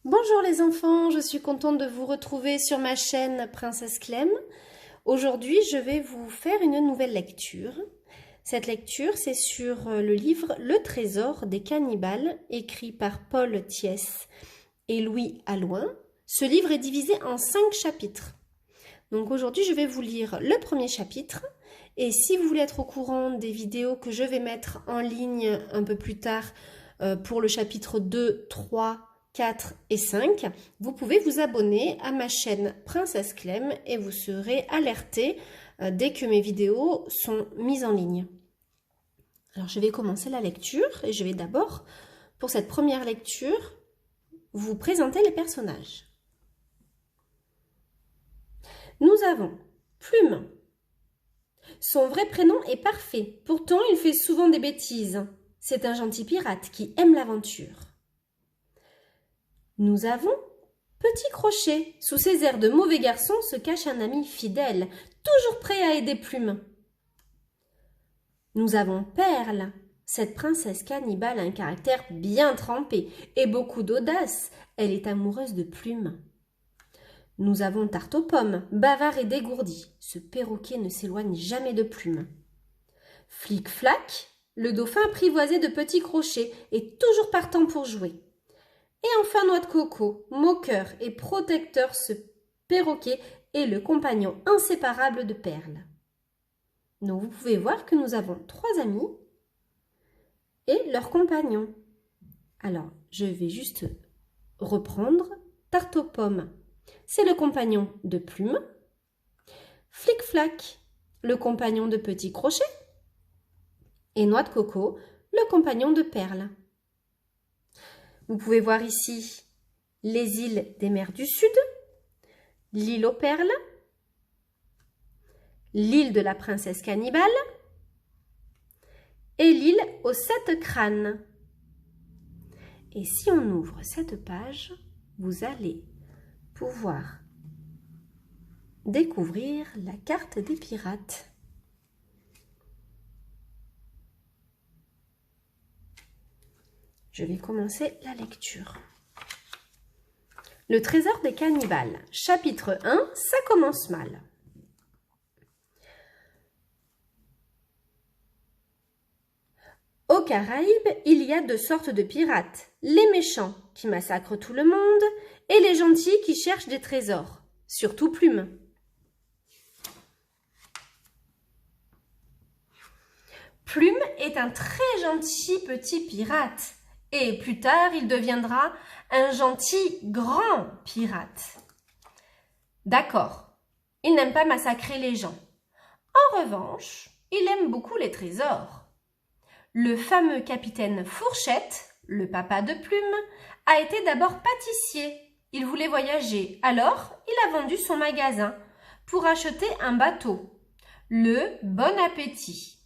Bonjour les enfants, je suis contente de vous retrouver sur ma chaîne Princesse Clem. Aujourd'hui, je vais vous faire une nouvelle lecture. Cette lecture, c'est sur le livre Le Trésor des cannibales, écrit par Paul Thiès et Louis Allouin. Ce livre est divisé en 5 chapitres. Donc aujourd'hui, je vais vous lire le premier chapitre. Et si vous voulez être au courant des vidéos que je vais mettre en ligne un peu plus tard pour le chapitre 2, 3, 4 et 5, vous pouvez vous abonner à ma chaîne Princesse Clem et vous serez alerté dès que mes vidéos sont mises en ligne. Alors je vais commencer la lecture et je vais d'abord, pour cette première lecture, vous présenter les personnages. Nous avons Plume. Son vrai prénom est Parfait, pourtant il fait souvent des bêtises. C'est un gentil pirate qui aime l'aventure. Nous avons Petit Crochet. Sous ses airs de mauvais garçon se cache un ami fidèle, toujours prêt à aider Plume. Nous avons Perle. Cette princesse cannibale a un caractère bien trempé et beaucoup d'audace. Elle est amoureuse de Plume. Nous avons Tarte aux pommes, bavard et dégourdi. Ce perroquet ne s'éloigne jamais de Plume. Flic-flac, le dauphin apprivoisé de Petit Crochet est toujours partant pour jouer. Et enfin Noix de Coco, moqueur et protecteur, ce perroquet est le compagnon inséparable de Perle. Donc vous pouvez voir que nous avons 3 amis et leurs compagnons. Alors, je vais juste reprendre Tarte aux pommes. C'est le compagnon de Plume. Flic-flac, le compagnon de Petit Crochet. Et Noix de Coco, le compagnon de Perle. Vous pouvez voir ici les îles des mers du Sud, l'île aux perles, l'île de la princesse cannibale et l'île aux 7 crânes. Et si on ouvre cette page, vous allez pouvoir découvrir la carte des pirates. Je vais commencer la lecture. Le trésor des cannibales, chapitre 1, ça commence mal. Aux Caraïbes, il y a 2 sortes de pirates, les méchants qui massacrent tout le monde et les gentils qui cherchent des trésors, surtout Plume. Plume est un très gentil petit pirate. Et plus tard, il deviendra un gentil grand pirate. D'accord, il n'aime pas massacrer les gens. En revanche, il aime beaucoup les trésors. Le fameux capitaine Fourchette, le papa de Plume, a été d'abord pâtissier. Il voulait voyager, alors il a vendu son magasin pour acheter un bateau. Le Bon Appétit.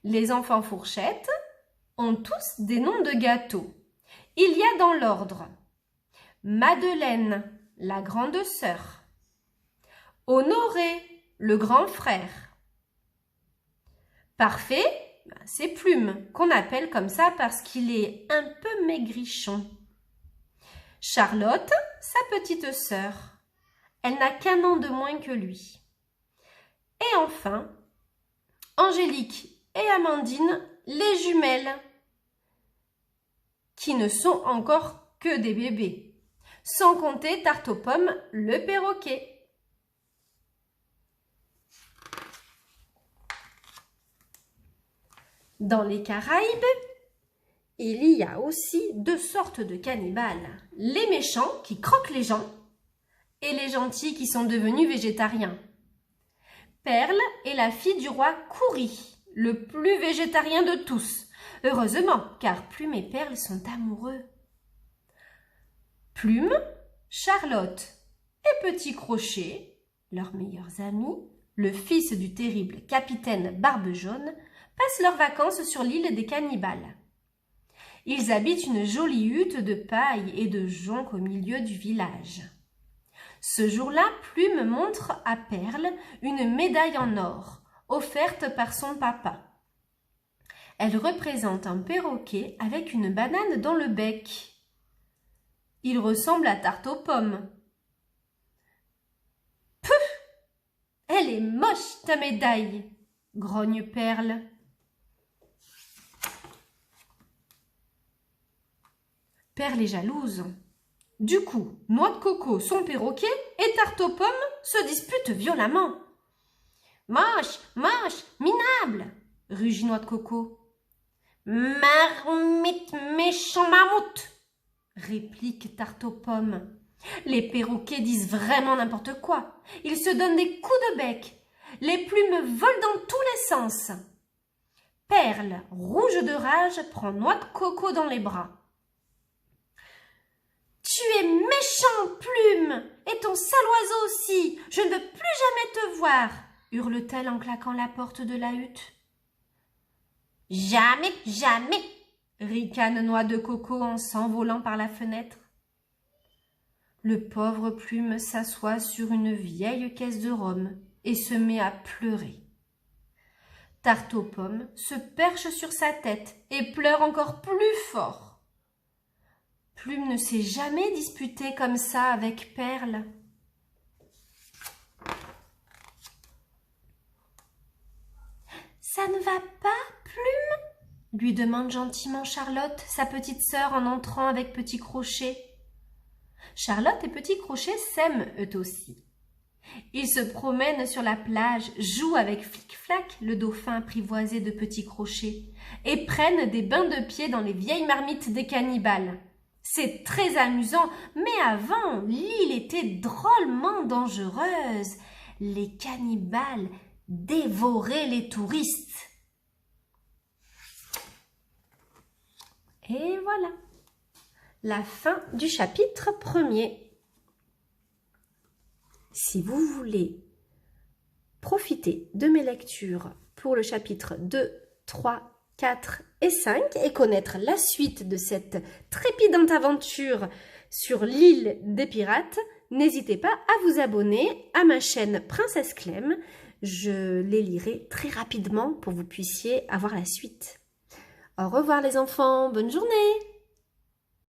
Les enfants Fourchette ont tous des noms de gâteaux. Il y a dans l'ordre Madeleine, la grande sœur, Honoré, le grand frère. Parfait, c'est Plume, qu'on appelle comme ça parce qu'il est un peu maigrichon. Charlotte, sa petite sœur. Elle n'a qu'1 an de moins que lui. Et enfin, Angélique et Amandine, les jumelles, qui ne sont encore que des bébés, sans compter Tarte aux pommes, le perroquet. Dans les Caraïbes, il y a aussi 2 sortes de cannibales, les méchants qui croquent les gens et les gentils qui sont devenus végétariens. Perle est la fille du roi Kouri, le plus végétarien de tous. Heureusement, car Plume et Perle sont amoureux. Plume, Charlotte et Petit Crochet, leurs meilleurs amis, le fils du terrible capitaine Barbe Jaune, passent leurs vacances sur l'île des cannibales. Ils habitent une jolie hutte de paille et de jonc au milieu du village. Ce jour-là, Plume montre à Perle une médaille en or, offerte par son papa. Elle représente un perroquet avec une banane dans le bec. Il ressemble à tarte aux pommes. Pouf! Elle est moche, ta médaille, grogne Perle. Perle est jalouse. Du coup, Noix de Coco, son perroquet et Tarte aux pommes se disputent violemment. Moche, moche, minable, rugit Noix de Coco. Marmite, méchant mammouth, réplique Tarte aux pommes. Les perroquets disent vraiment n'importe quoi. Ils se donnent des coups de bec. Les plumes volent dans tous les sens. Perle, rouge de rage, prend Noix de Coco dans les bras. Tu es méchant, Plume, et ton sale oiseau aussi. Je ne veux plus jamais te voir, hurle-t-elle en claquant la porte de la hutte. Jamais, jamais, ricane Noix de Coco en s'envolant par la fenêtre. Le pauvre Plume s'assoit sur une vieille caisse de rhum et se met à pleurer. Tarte aux pommes se perche sur sa tête et pleure encore plus fort. Plume ne s'est jamais disputée comme ça avec Perle. Ça ne va pas, Plume? Lui demande gentiment Charlotte, sa petite sœur, en entrant avec Petit Crochet. Charlotte et Petit Crochet s'aiment eux aussi. Ils se promènent sur la plage, jouent avec Flic-Flac, le dauphin apprivoisé de Petit Crochet, et prennent des bains de pied dans les vieilles marmites des cannibales. C'est très amusant, mais avant, l'île était drôlement dangereuse. Les cannibales dévoraient les touristes. Et voilà, la fin du chapitre 1er. Si vous voulez profiter de mes lectures pour le chapitre 2, 3, 4 et 5 et connaître la suite de cette trépidante aventure sur l'île des pirates, n'hésitez pas à vous abonner à ma chaîne Princesse Clem. Je les lirai très rapidement pour que vous puissiez avoir la suite. Au revoir les enfants, bonne journée!